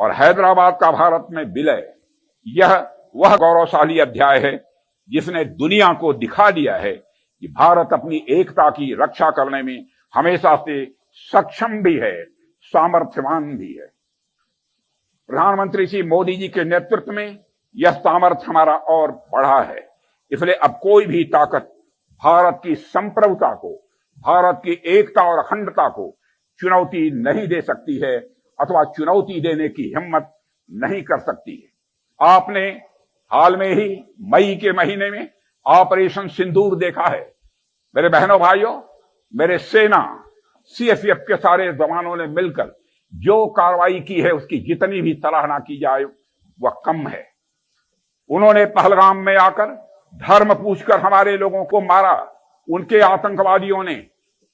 और हैदराबाद का भारत में विलय, यह वह गौरवशाली अध्याय है जिसने दुनिया को दिखा दिया है कि भारत अपनी एकता की रक्षा करने में हमेशा से सक्षम भी है, सामर्थ्यवान भी है। प्रधानमंत्री श्री मोदी जी के नेतृत्व में यह सामर्थ्य हमारा और बढ़ा है। इसलिए अब कोई भी ताकत भारत की संप्रभुता को, भारत की एकता और अखंडता को चुनौती नहीं दे सकती है अथवा चुनौती देने की हिम्मत नहीं कर सकती है। आपने हाल में ही मई के महीने में ऑपरेशन सिंदूर देखा है। मेरे बहनों भाइयों, मेरे सेना सीएसएफ के सारे जवानों ने मिलकर जो कार्रवाई की है उसकी जितनी भी सराहना की जाए वह कम है। उन्होंने पहलगाम में आकर धर्म पूछकर हमारे लोगों को मारा, उनके आतंकवादियों ने,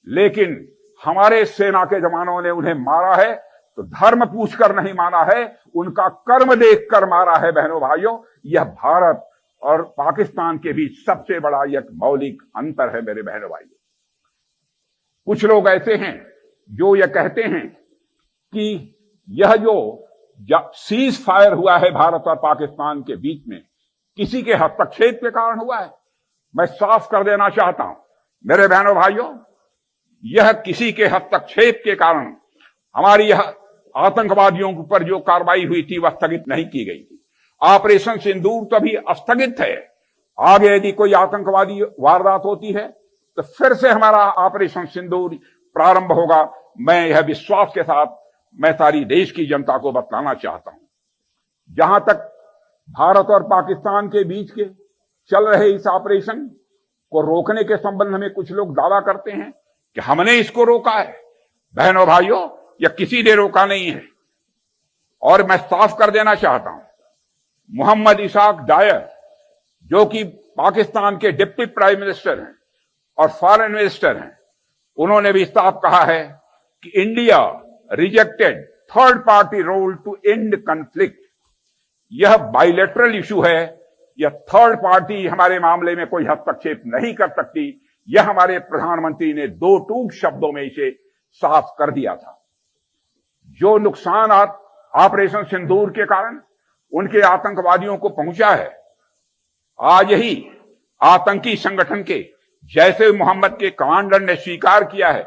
लेकिन हमारे सेना के जवानों ने उन्हें मारा है तो धर्म पूछकर नहीं मारा है, उनका कर्म देखकर मारा है। बहनों भाइयों, यह भारत और पाकिस्तान के बीच सबसे बड़ा एक मौलिक अंतर है। मेरे बहनों भाइयों, कुछ लोग ऐसे हैं जो यह कहते हैं कि यह जो सीज फायर हुआ है भारत और पाकिस्तान के बीच में किसी के हस्तक्षेप के कारण हुआ है। मैं साफ कर देना चाहता हूं मेरे बहनों भाइयों, यह किसी के हस्तक्षेप के कारण हमारी यह आतंकवादियों के ऊपर जो कार्रवाई हुई थी वह स्थगित नहीं की गई थी। ऑपरेशन सिंदूर तो अभी स्थगित है। आगे यदि कोई आतंकवादी वारदात होती है तो फिर से हमारा ऑपरेशन सिंदूर प्रारंभ होगा। मैं यह विश्वास के साथ मैं सारी देश की जनता को बताना चाहता हूं। जहां तक भारत और पाकिस्तान के बीच के चल रहे इस ऑपरेशन को रोकने के संबंध में कुछ लोग दावा करते हैं कि हमने इसको रोका है। बहनों भाइयों, यह किसी ने रोका नहीं है। और मैं साफ कर देना चाहता हूं, मोहम्मद इसाक डायर जो कि पाकिस्तान के डिप्टी प्राइम मिनिस्टर हैं और फॉरेन मिनिस्टर हैं, उन्होंने भी साफ कहा है कि India rejected third party role to end conflict. यह बाइलेटरल इशू है, यह थर्ड पार्टी हमारे मामले में कोई हस्तक्षेप नहीं कर सकती। यह हमारे प्रधानमंत्री ने दो टूक शब्दों में इसे साफ कर दिया था। जो नुकसान ऑपरेशन सिंदूर के कारण उनके आतंकवादियों को पहुंचा है, आज ही आतंकी संगठन के जैसे मोहम्मद के कमांडर ने स्वीकार किया है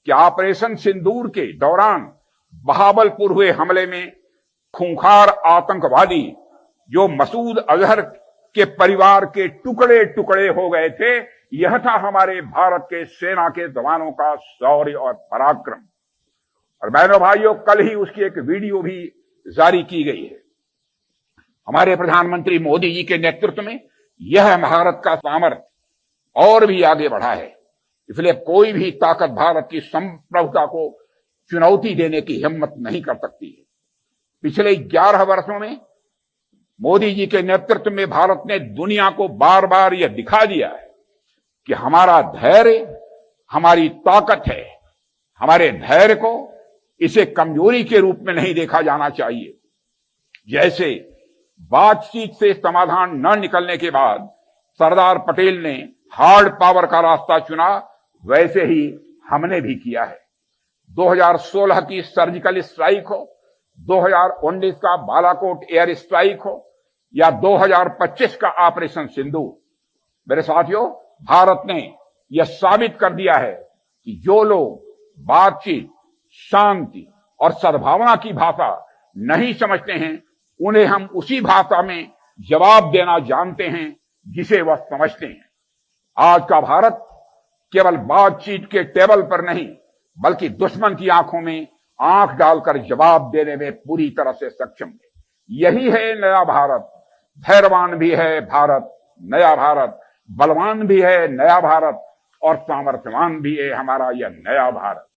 कि ऑपरेशन सिंदूर के दौरान बहावलपुर हुए हमले में खूंखार आतंकवादी जो मसूद अजहर के परिवार के टुकड़े टुकड़े हो गए थे, यह था हमारे भारत के सेना के जवानों का शौर्य और पराक्रम। और बहनों भाइयों, कल ही उसकी एक वीडियो भी जारी की गई है। हमारे प्रधानमंत्री मोदी जी के नेतृत्व में यह भारत का सामर्थ्य और भी आगे बढ़ा है। इसलिए कोई भी ताकत भारत की संप्रभुता को चुनौती देने की हिम्मत नहीं कर सकती है। पिछले 11 वर्षों में मोदी जी के नेतृत्व में भारत ने दुनिया को बार बार यह दिखा दिया है कि हमारा धैर्य हमारी ताकत है। हमारे धैर्य को इसे कमजोरी के रूप में नहीं देखा जाना चाहिए। जैसे बातचीत से समाधान न निकलने के बाद सरदार पटेल ने हार्ड पावर का रास्ता चुना, वैसे ही हमने भी किया है। 2016 की सर्जिकल स्ट्राइक हो, 2019 का बालाकोट एयर स्ट्राइक हो या 2025 का ऑपरेशन सिंदूर, मेरे साथियों, भारत ने यह साबित कर दिया है कि जो लोग बातचीत, शांति और सद्भावना की भाषा नहीं समझते हैं, उन्हें हम उसी भाषा में जवाब देना जानते हैं जिसे वह समझते हैं। आज का भारत केवल बातचीत के टेबल पर नहीं बल्कि दुश्मन की आंखों में आंख डालकर जवाब देने में पूरी तरह से सक्षम है। यही है नया भारत। धैर्यवान भी है भारत, नया भारत, बलवान भी है नया भारत और सामर्थ्यवान भी है हमारा यह नया भारत।